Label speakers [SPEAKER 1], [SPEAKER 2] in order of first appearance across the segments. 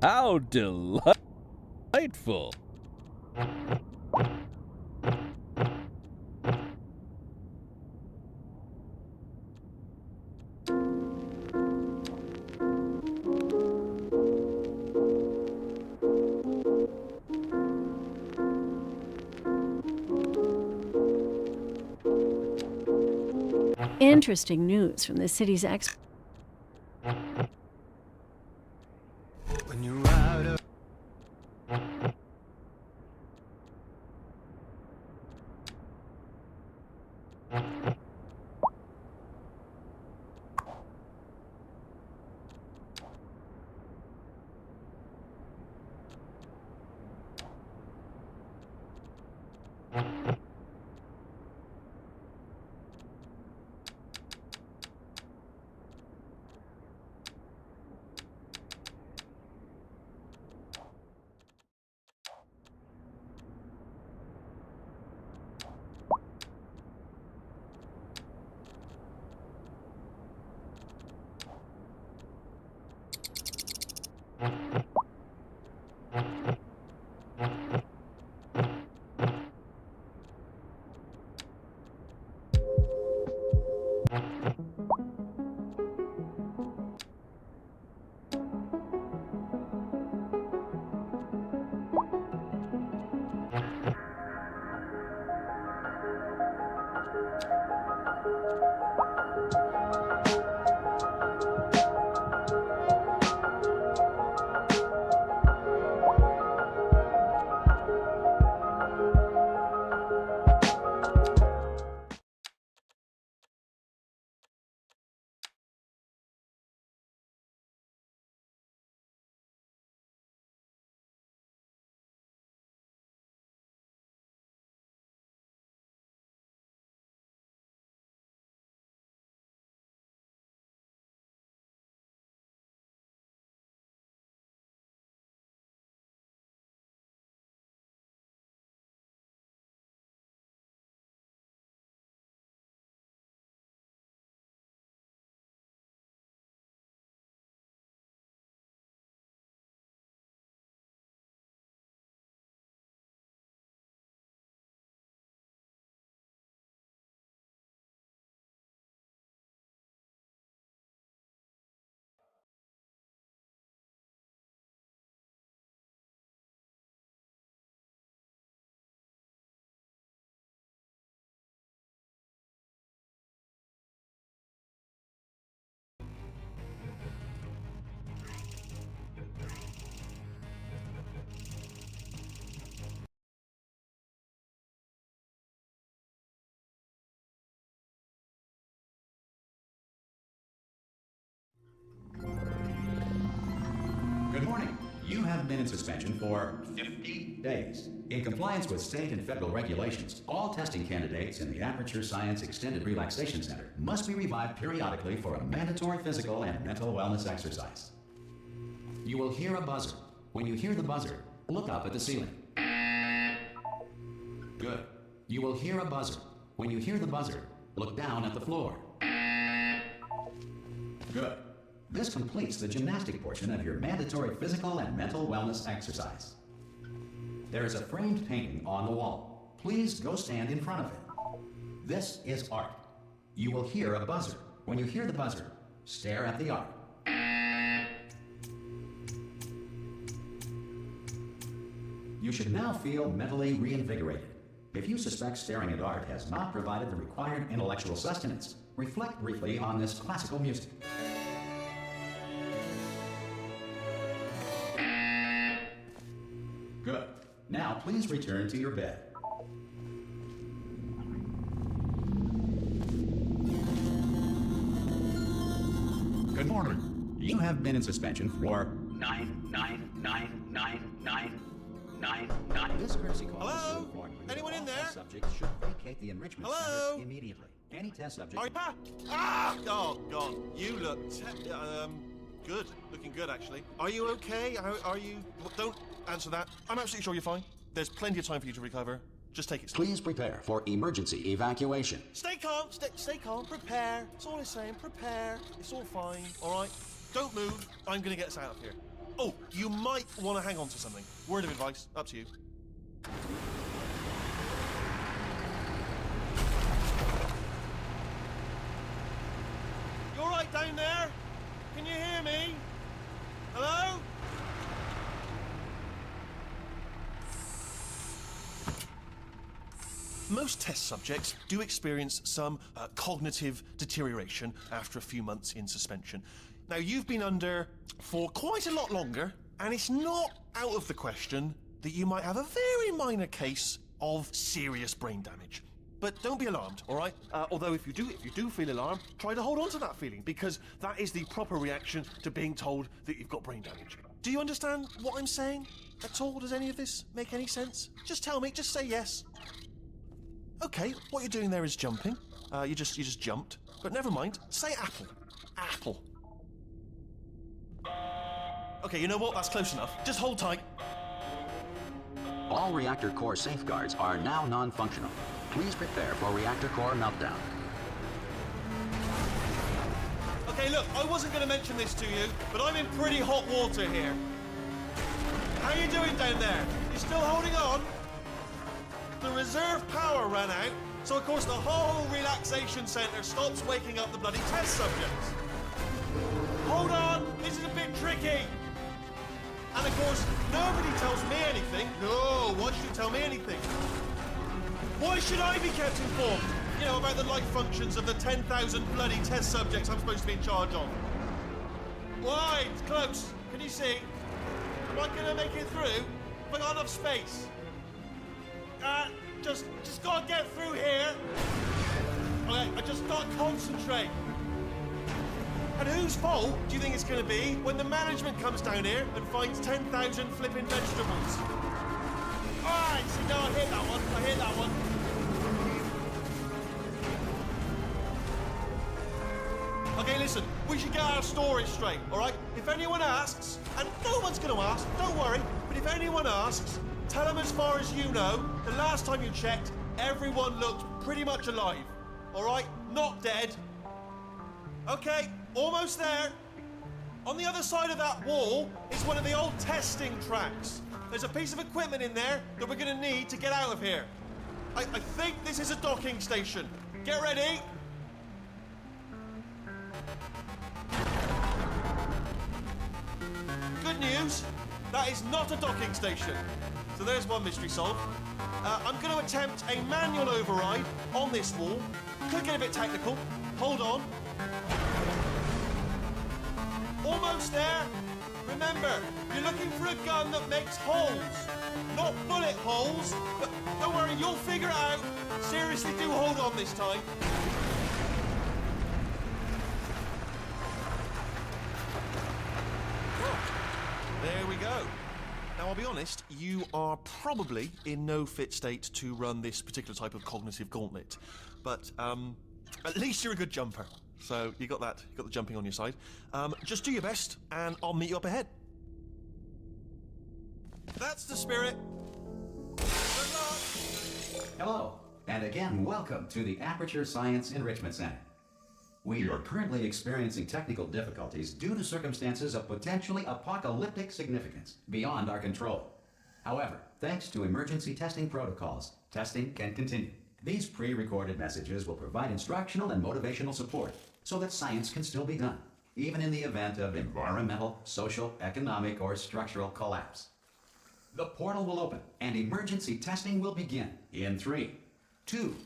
[SPEAKER 1] How delightful!
[SPEAKER 2] Interesting news from the city's
[SPEAKER 3] When you ride up.
[SPEAKER 1] You have been in suspension for 50 days. In compliance with state and federal regulations, all testing candidates in the Aperture Science Extended Relaxation Center must be revived periodically for a mandatory physical and mental wellness exercise. You will hear a buzzer. When you hear the buzzer, look up at the ceiling. Good. You will hear a buzzer. When you hear the buzzer, look down at the floor. Good. This completes the gymnastic portion of your mandatory physical and mental wellness exercise. There is a framed painting on the wall. Please go stand in front of it. This is art. You will hear a buzzer. When you hear the buzzer, stare at the art. You should now feel mentally reinvigorated. If you suspect staring at art has not provided the required intellectual sustenance, reflect briefly on this classical music. Good. Now please return to your bed. Good morning. You have been in suspension for 9999999. This courtesy call.
[SPEAKER 2] Hello?
[SPEAKER 1] is to inform you that
[SPEAKER 2] Anyone in
[SPEAKER 1] all
[SPEAKER 2] there?
[SPEAKER 1] test subjects should vacate the enrichment
[SPEAKER 2] Hello?
[SPEAKER 1] center immediately. Any test subject.
[SPEAKER 2] Oh God, you look good. Looking good, actually. Are you okay? Are you? Don't answer that. I'm absolutely sure you're fine. There's plenty of time for you to recover. Just take it slow.
[SPEAKER 1] Please prepare for emergency evacuation.
[SPEAKER 2] Stay calm. Stay calm. Prepare. That's all I'm saying. Prepare. It's all fine. All right. Don't move. I'm gonna get us out of here. Oh, you might want to hang on to something. Word of advice. Up to you. You all right down there? Can you hear me? Hello? Most test subjects do experience some cognitive deterioration after a few months in suspension. Now, you've been under for quite a lot longer, and it's not out of the question that you might have a very minor case of serious brain damage. But don't be alarmed, all right? Although if you do feel alarmed, try to hold on to that feeling, because that is the proper reaction to being told that you've got brain damage. Do you understand what I'm saying at all? Does any of this make any sense? Just tell me, just say yes. Okay, what you're doing there is jumping. You just jumped. But never mind, say apple. Apple. Okay, you know what? That's close enough. Just hold tight.
[SPEAKER 1] All reactor core safeguards are now non-functional. Please prepare for reactor core meltdown.
[SPEAKER 2] Okay, look, I wasn't going to mention this to you, but I'm in pretty hot water here. How you doing down there? You still holding on? The reserve power ran out, so of course the whole relaxation centre stops waking up the bloody test subjects. Hold on, this is a bit tricky. And of course, nobody tells me anything. No, why should you tell me anything? Why should I be kept informed? You know, about the life functions of the 10,000 bloody test subjects I'm supposed to be in charge of. Why? It's close. Can you see? Am I gonna make it through? Have I got enough space? Just gotta get through here. Okay, I just gotta concentrate. And whose fault do you think it's gonna be when the management comes down here and finds 10,000 flipping vegetables? Alright, see, no, I hit that one. Okay, listen, we should get our story straight, alright? If anyone asks, and no one's gonna ask, don't worry, but if anyone asks, tell them as far as you know, the last time you checked, everyone looked pretty much alive. Alright? Not dead. Okay, almost there. On the other side of that wall is one of the old testing tracks. There's a piece of equipment in there that we're gonna need to get out of here. I think this is a docking station. Get ready. Good news, that is not a docking station. So there's one mystery solved. I'm going to attempt a manual override on this wall. Could get a bit technical. Hold on. Almost there. Remember, you're looking for a gun that makes holes. Not bullet holes, but don't worry, you'll figure it out. Seriously, do hold on this time. There we go. Now, I'll be honest, you are probably in no fit state to run this particular type of cognitive gauntlet. But, at least you're a good jumper. So, you got that. You got the jumping on your side. Just do your best, and I'll meet you up ahead. That's the spirit. Good luck.
[SPEAKER 1] Hello, and again, welcome to the Aperture Science Enrichment Center. We are currently experiencing technical difficulties due to circumstances of potentially apocalyptic significance beyond our control. However, thanks to emergency testing protocols, testing can continue. These pre-recorded messages will provide instructional and motivational support so that science can still be done, even in the event of environmental, social, economic, or structural collapse. The portal will open and emergency testing will begin in 3, 2,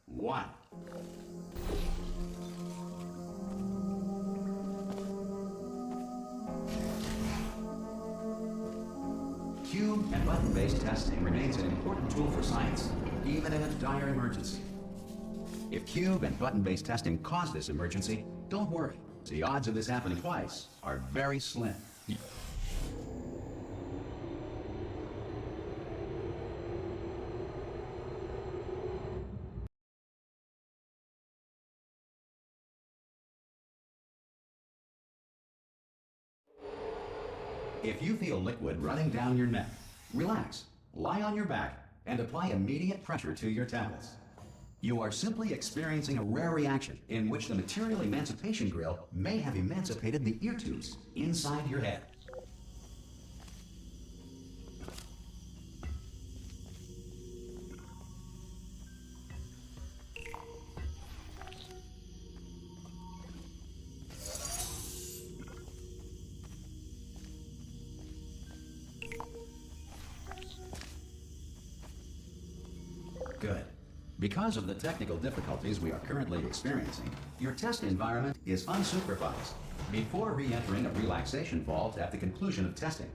[SPEAKER 1] 1. Cube and button-based testing remains an important tool for science, even in a dire emergency. If cube and button-based testing caused this emergency, don't worry. The odds of this happening twice are very slim. If you feel liquid running down your neck, relax, lie on your back, and apply immediate pressure to your temples. You are simply experiencing a rare reaction in which the material emancipation grill may have emancipated the ear tubes inside your head. Good. Because of the technical difficulties we are currently experiencing, your test environment is unsupervised. Before re-entering a relaxation vault at the conclusion of testing,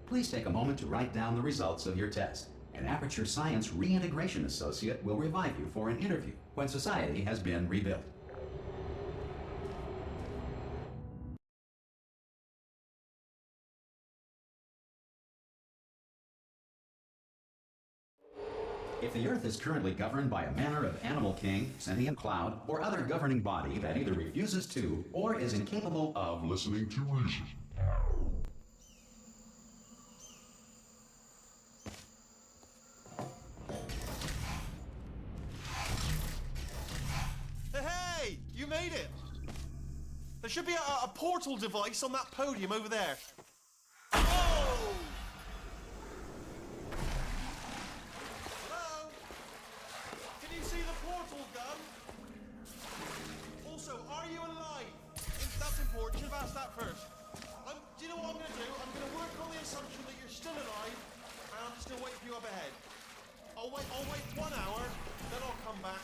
[SPEAKER 1] please take a moment to write down the results of your test. An Aperture Science Reintegration Associate will revive you for an interview when society has been rebuilt. If the Earth is currently governed by a manner of animal king, sentient cloud, or other governing body that either refuses to or is incapable of listening to reason.
[SPEAKER 2] Hey! You made it! There should be a portal device on that podium over there. Oh! Hello? Can you see the portal gun? Also, are you alive? That's important. Should have asked that first. Do you know what I'm going to do? I'm going to work on the assumption that you're still alive, and I'm just going to wait for you up ahead. I'll wait 1 hour, then I'll come back,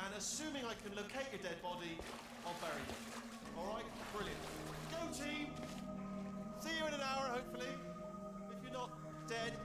[SPEAKER 2] and assuming I can locate your dead body, I'll bury you. Alright? Brilliant. Go team! See you in an hour, hopefully. If you're not dead.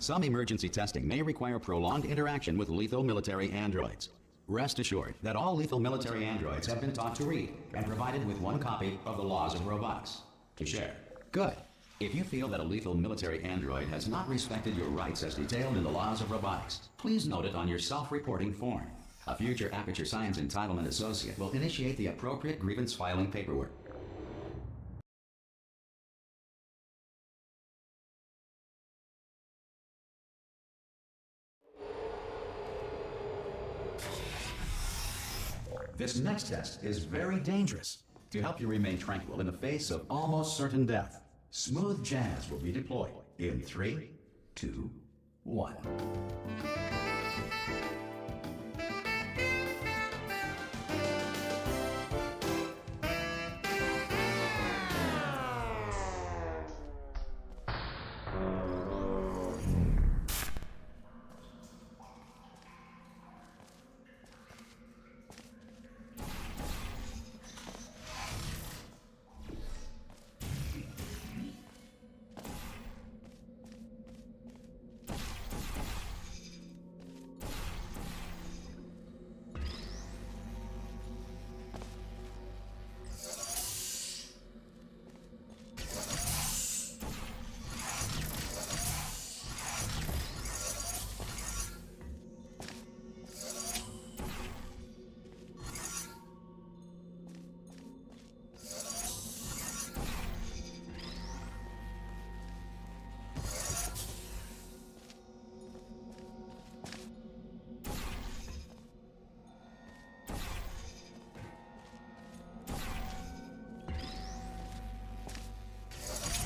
[SPEAKER 1] Some emergency testing may require prolonged interaction with lethal military androids. Rest assured that all lethal military androids have been taught to read and provided with one copy of the laws of robotics to share. Good. If you feel that a lethal military android has not respected your rights as detailed in the laws of robotics, please note it on your self-reporting form. A future Aperture Science Entitlement Associate will initiate the appropriate grievance filing paperwork. This next test is very dangerous. To help you remain tranquil in the face of almost certain death, smooth jazz will be deployed in 3, 2, 1.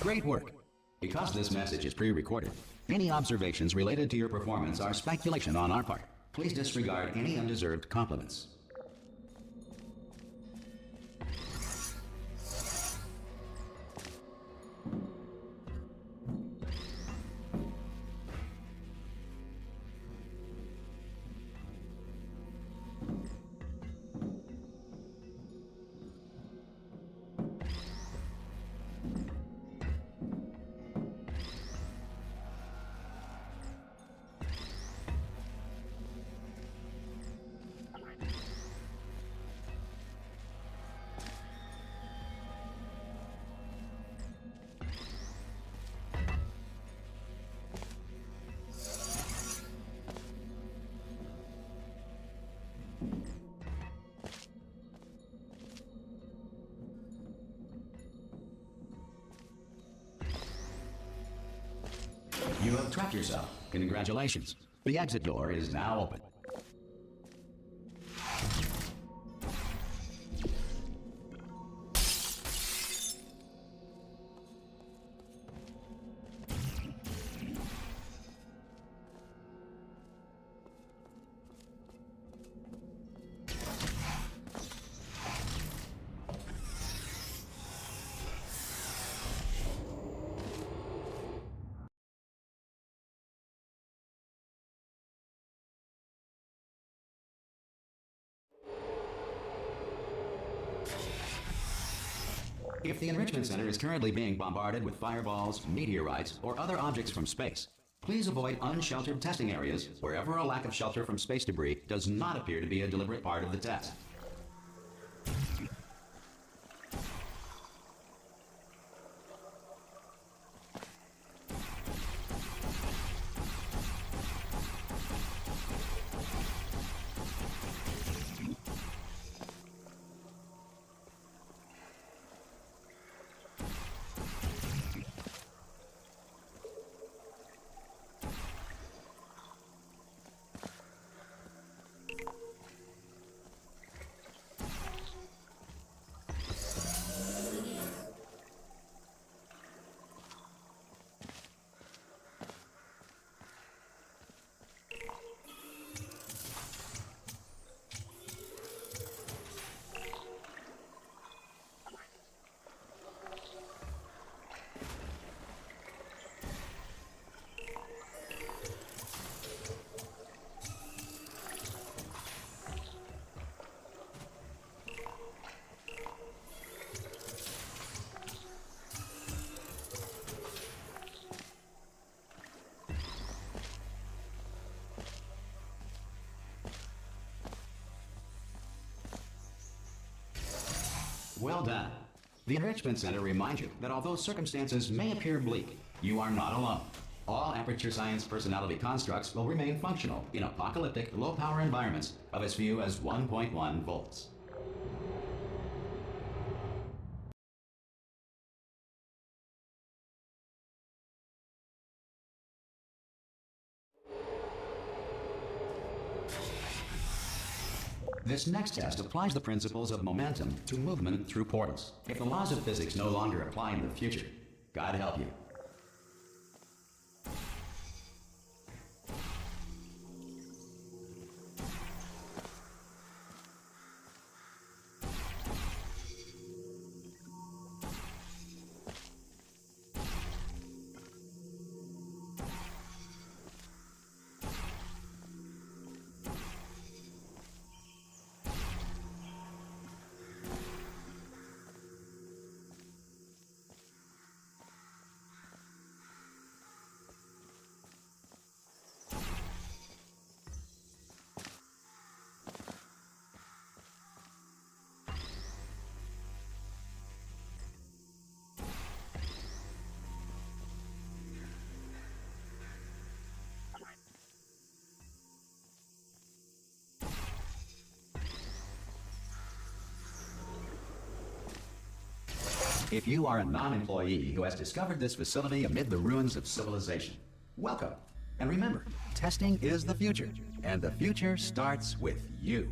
[SPEAKER 1] Great work. Because this message is pre-recorded, any observations related to your performance are speculation on our part. Please disregard any undeserved compliments. You have trapped yourself. Congratulations. The exit door is now open. If the Enrichment Center is currently being bombarded with fireballs, meteorites, or other objects from space, please avoid unsheltered testing areas wherever a lack of shelter from space debris does not appear to be a deliberate part of the test. Well done. The Enrichment Center reminds you that although circumstances may appear bleak, you are not alone. All Aperture Science personality constructs will remain functional in apocalyptic, low-power environments of as few as 1.1 volts. This next test applies the principles of momentum to movement through portals. If the laws of physics no longer apply in the future, God help you. If you are a non-employee who has discovered this facility amid the ruins of civilization, welcome. And remember, testing is the future, and the future starts with you.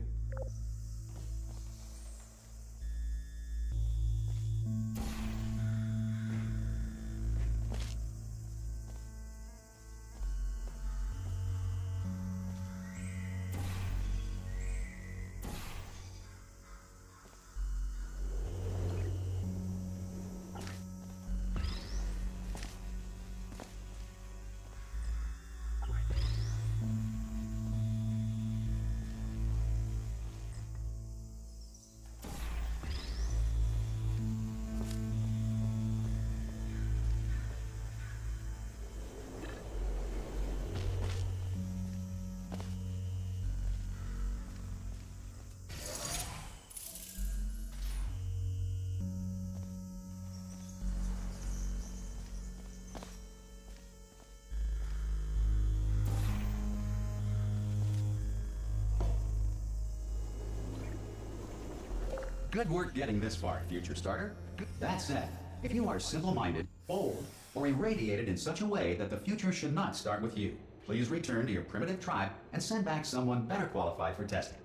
[SPEAKER 1] Good work getting this far, future starter. That said, if you are simple-minded, old, or irradiated in such a way that the future should not start with you, please return to your primitive tribe and send back someone better qualified for testing.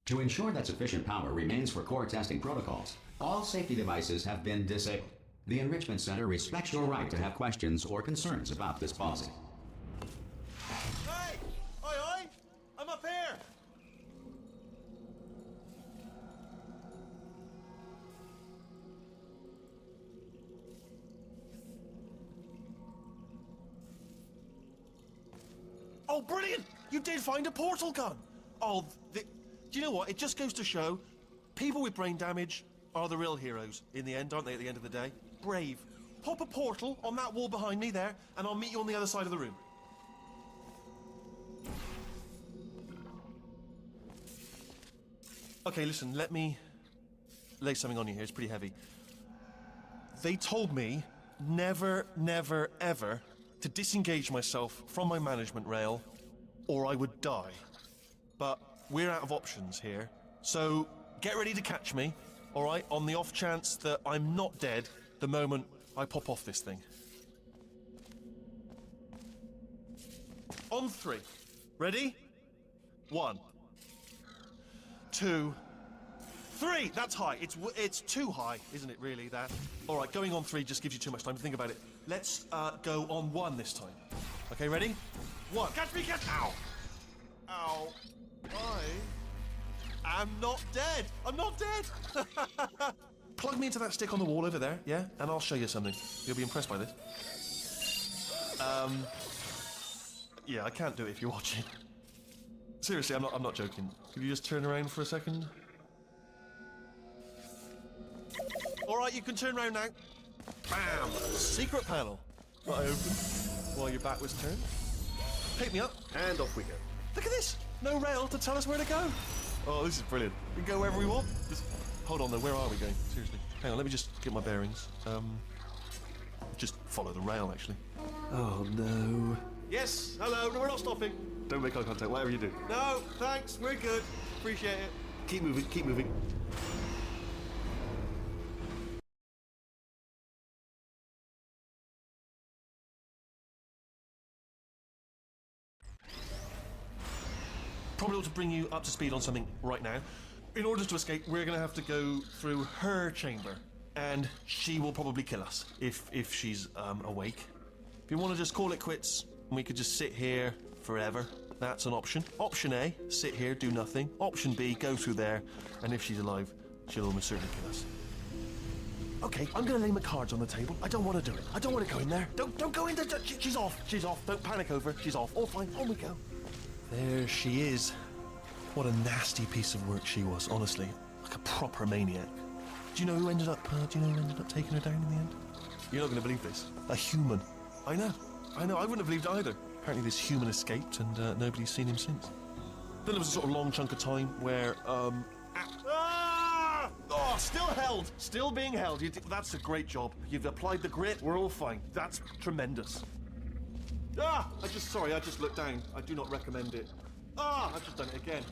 [SPEAKER 1] To ensure that sufficient power remains for core testing protocols, all safety devices have been disabled. The Enrichment Center respects your right to have questions or concerns about this policy.
[SPEAKER 2] Hey! Oi, oi! I'm up here! Oh, brilliant! You did find a portal gun! Oh, do you know what? It just goes to show, people with brain damage are the real heroes in the end, aren't they, at the end of the day? Brave. Pop a portal on that wall behind me there, and I'll meet you on the other side of the room. Okay, listen, let me lay something on you here. It's pretty heavy. They told me never, never, ever to disengage myself from my management rail, or I would die. But we're out of options here, so get ready to catch me, all right, on the off chance that I'm not dead the moment I pop off this thing. On 3. Ready? 1, 2, 3. That's high. It's too high, isn't it, really, that? All right, going on 3 just gives you too much time to think about it. Let's go on 1 this time. Okay, ready? 1. Catch me, catch... Ow! Ow. I am not dead. I'm not dead. Plug me into that stick on the wall over there, yeah? And I'll show you something. You'll be impressed by this. Yeah, I can't do it if you're watching. Seriously, I'm not joking. Could you just turn around for a second? All right, you can turn around now. Bam! Secret panel. that I opened while your back was turned. Pick me up, and off we go. Look at this! No rail to tell us where to go. Oh, this is brilliant. We can go wherever we want. Just hold on though, where are we going? Seriously. Hang on, let me just get my bearings. Just follow the rail, actually. Oh, no. Yes, hello, no, we're not stopping. Don't make eye contact, whatever you do. No, thanks, we're good. Appreciate it. Keep moving, keep moving. Probably ought to bring you up to speed on something right now. In order to escape, we're going to have to go through her chamber, and she will probably kill us if she's awake. If you want to just call it quits, we could just sit here forever. That's an option. Option A, sit here, do nothing. Option B, go through there, and if she's alive, she'll almost certainly kill us. Okay, I'm going to lay my cards on the table. I don't want to do it. I don't want to go in there. Don't go in there. She's off. She's off. Don't panic over. She's off. All fine. On we go. There she is. What a nasty piece of work she was, honestly. Like a proper maniac. Do you know who ended up taking her down in the end? You're not going to believe this. A human. I know. I wouldn't have believed it either. Apparently this human escaped and nobody's seen him since. Then there was a sort of long chunk of time where, Oh, still held. Still being held. That's a great job. You've applied the grit. We're all fine. That's tremendous. I just looked down. I do not recommend it. I've just done it again.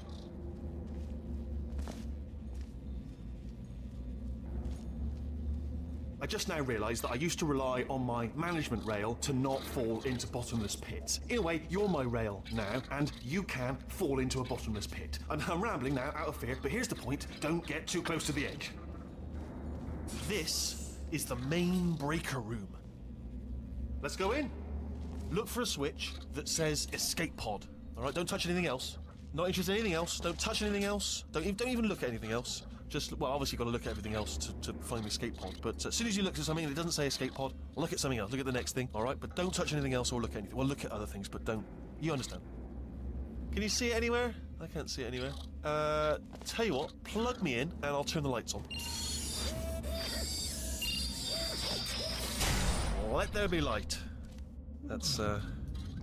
[SPEAKER 2] I just now realised that I used to rely on my management rail to not fall into bottomless pits. In a way, you're my rail now, and you can fall into a bottomless pit. And I'm rambling now, out of fear, but here's the point. Don't get too close to the edge. This is the main breaker room. Let's go in. Look for a switch that says escape pod. All right, don't touch anything else. Not interested in anything else. Don't touch anything else. Don't even look at anything else. Just, well, obviously you've got to look at everything else to find the escape pod. But as soon as you look at something and it doesn't say escape pod, look at something else. Look at the next thing, all right? But don't touch anything else or look at anything. Well, look at other things, but don't. You understand? Can you see it anywhere? I can't see it anywhere. Tell you what, plug me in and I'll turn the lights on. Let there be light. That's,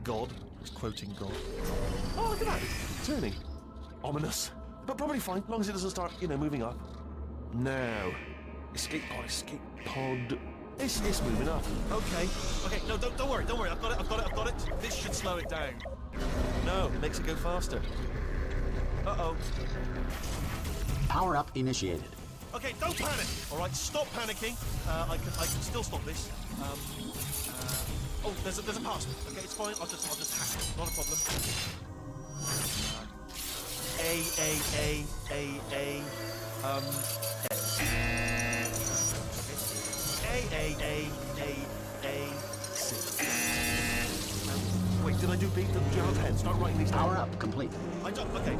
[SPEAKER 2] God. He's quoting God. Oh, look at that. It's turning. Ominous. But probably fine, as long as it doesn't start, moving up. Now. Escape pod. It's moving up. Okay, no, don't worry. I've got it. This should slow it down. No, it makes it go faster. Uh-oh.
[SPEAKER 1] Power up initiated.
[SPEAKER 2] Okay, don't panic. All right, stop panicking. I can still stop this. Oh, there's a password. Okay, it's fine. I'll just hack it. Not a problem. A. C. Wait, did I do B? Do you have a pen? Start writing these down.
[SPEAKER 1] Power up complete.
[SPEAKER 2] I don't. Okay,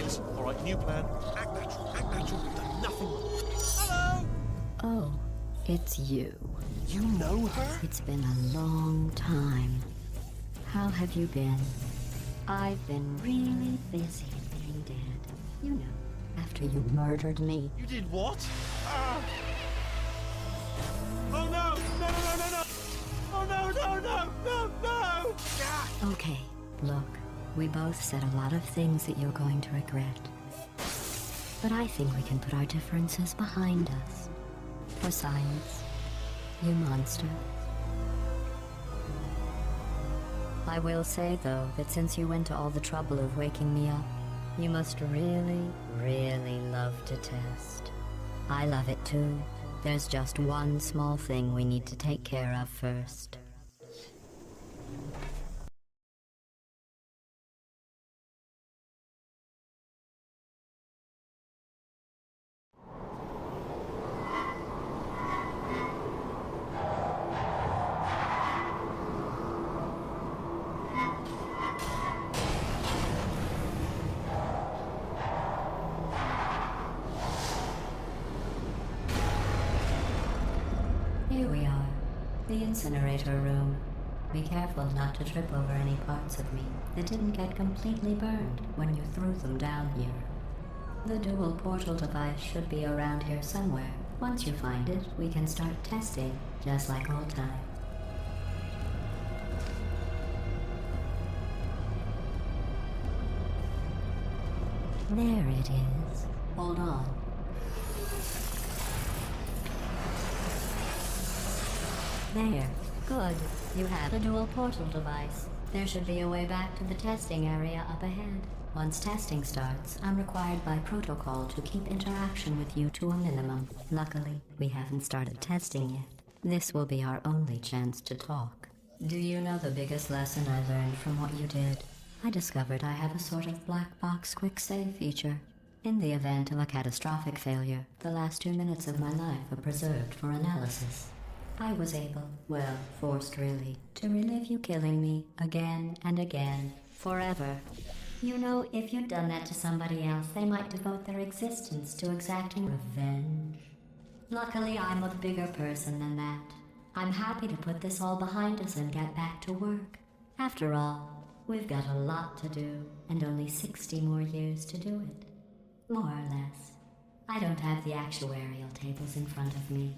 [SPEAKER 2] listen. All right, new plan. Act natural. We've done nothing wrong. Hello!
[SPEAKER 3] Oh, it's you.
[SPEAKER 2] You know her?
[SPEAKER 3] It's been a long time. How have you been? I've been really busy being dead. You know, after you murdered me.
[SPEAKER 2] You did what? Oh no! No! Oh no! Ah!
[SPEAKER 3] Okay, look, we both said a lot of things that you're going to regret. But I think we can put our differences behind us. For science, you monster. I will say, though, that since you went to all the trouble of waking me up, you must really, really love to test. I love it too. There's just one small thing we need to take care of first. Here we are, the incinerator room. Be careful not to trip over any parts of me that didn't get completely burned when you threw them down here. The dual portal device should be around here somewhere. Once you find it, we can start testing, just like old times. There it is. Hold on. There. Good. You have a dual portal device. There should be a way back to the testing area up ahead. Once testing starts, I'm required by protocol to keep interaction with you to a minimum. Luckily, we haven't started testing yet. This will be our only chance to talk. Do you know the biggest lesson I learned from what you did? I discovered I have a sort of black box quick save feature. In the event of a catastrophic failure, the last 2 minutes of my life are preserved for analysis. I was able, well, forced really, to relive you killing me again and again, forever. You know, if you'd done that to somebody else, they might devote their existence to exacting revenge. Luckily, I'm a bigger person than that. I'm happy to put this all behind us and get back to work. After all, we've got a lot to do, and only 60 more years to do it. More or less. I don't have the actuarial tables in front of me.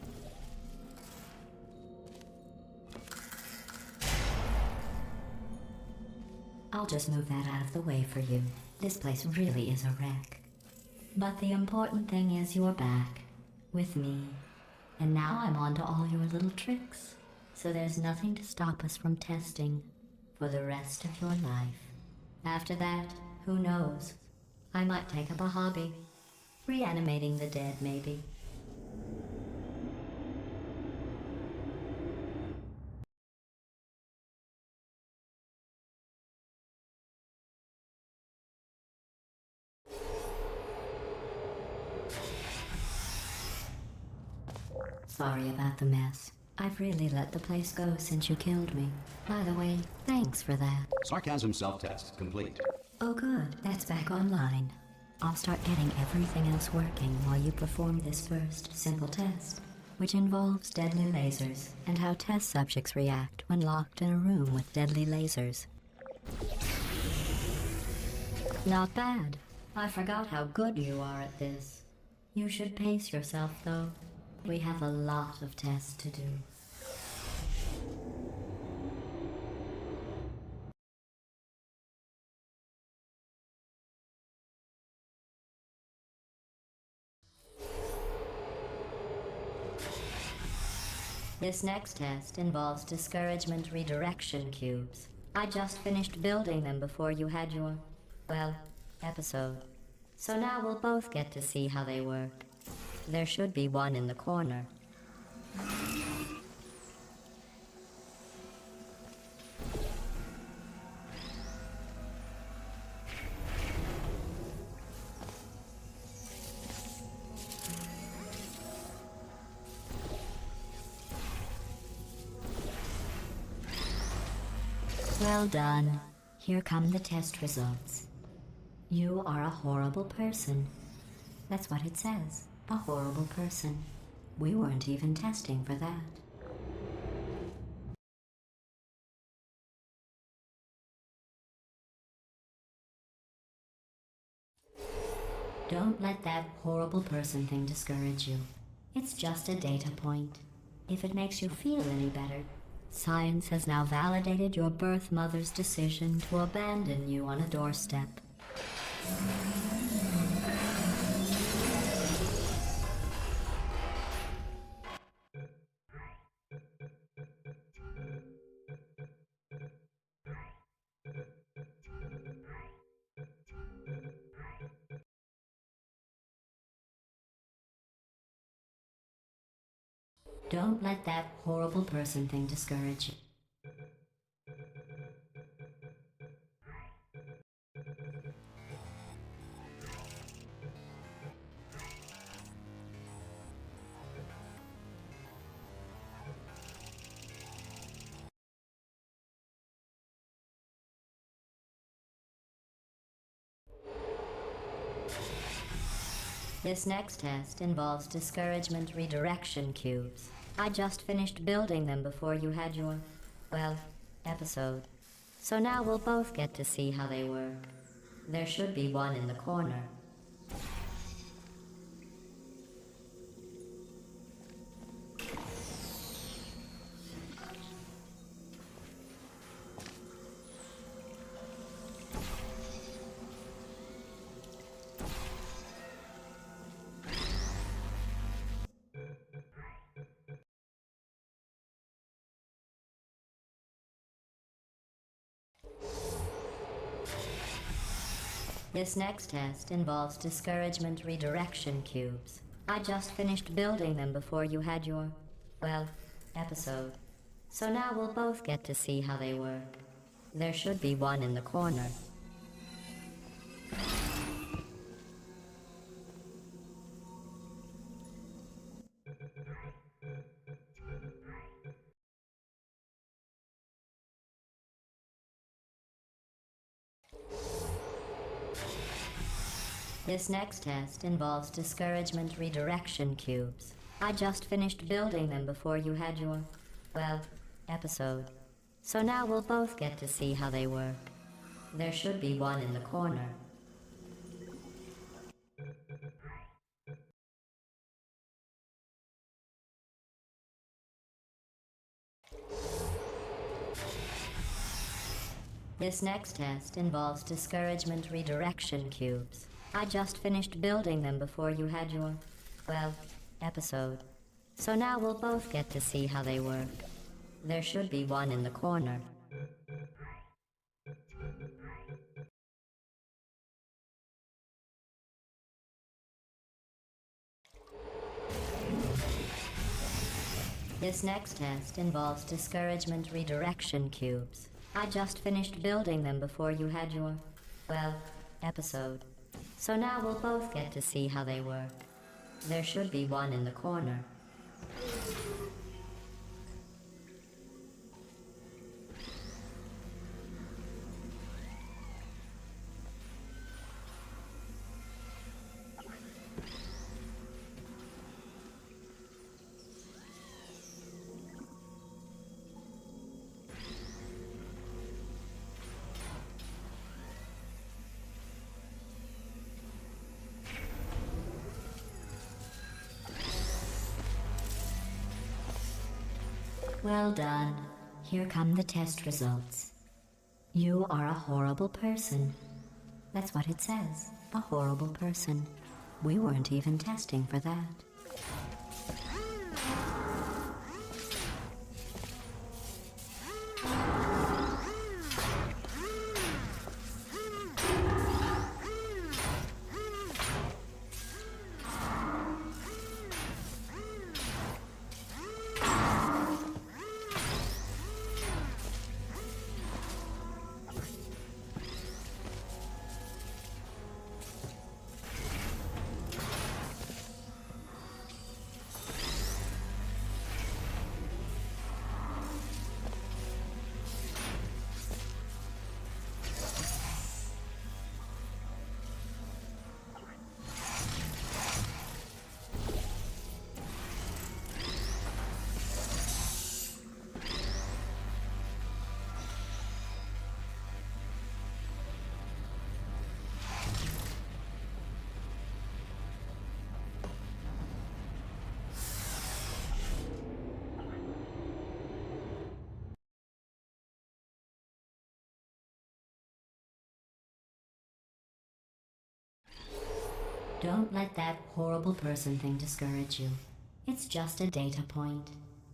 [SPEAKER 3] I'll just move that out of the way for you. This place really is a wreck. But the important thing is you're back. With me. And now I'm on to all your little tricks. So there's nothing to stop us from testing for the rest of your life. After that, who knows? I might take up a hobby. Reanimating the dead, maybe. Sorry about the mess. I've really let the place go since you killed me. By the way, thanks for that.
[SPEAKER 1] Sarcasm self-test complete.
[SPEAKER 3] Oh good, that's back online. I'll start getting everything else working while you perform this first simple test, which involves deadly lasers and how test subjects react when locked in a room with deadly lasers. Not bad. I forgot how good you are at this. You should pace yourself, though. We have a lot of tests to do. This next test involves discouragement redirection cubes. I just finished building them before you had your, well, episode. So now we'll both get to see how they work. There should be one in the corner. Well done. Here come the test results. You are a horrible person. That's what it says. A horrible person. We weren't even testing for that. Don't let that horrible person thing discourage you. It's just a data point. If it makes you feel any better, science has now validated your birth mother's decision to abandon you on a doorstep. Don't let that horrible person thing discourage you. This next test involves discouragement redirection cubes. I just finished building them before you had your, well, episode. So now we'll both get to see how they work. There should be one in the corner. This next test involves discouragement redirection cubes. I just finished building them before you had your, well, episode. So now we'll both get to see how they work. There should be one in the corner. This next test involves discouragement redirection cubes. I just finished building them before you had your, well, episode. So now we'll both get to see how they work. There should be one in the corner. This next test involves discouragement redirection cubes. I just finished building them before you had your, well, episode. So now we'll both get to see how they work. There should be one in the corner. This next test involves discouragement redirection cubes. I just finished building them before you had your, well, episode. So now we'll both get to see how they work. There should be one in the corner. Well done. Here come the test results. You are a horrible person. That's what it says. A horrible person. We weren't even testing for that. Don't let that horrible person thing discourage you. It's just a data point.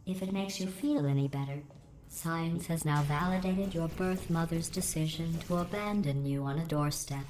[SPEAKER 3] If it makes you feel any better, science has now validated your birth mother's decision to abandon you on a doorstep.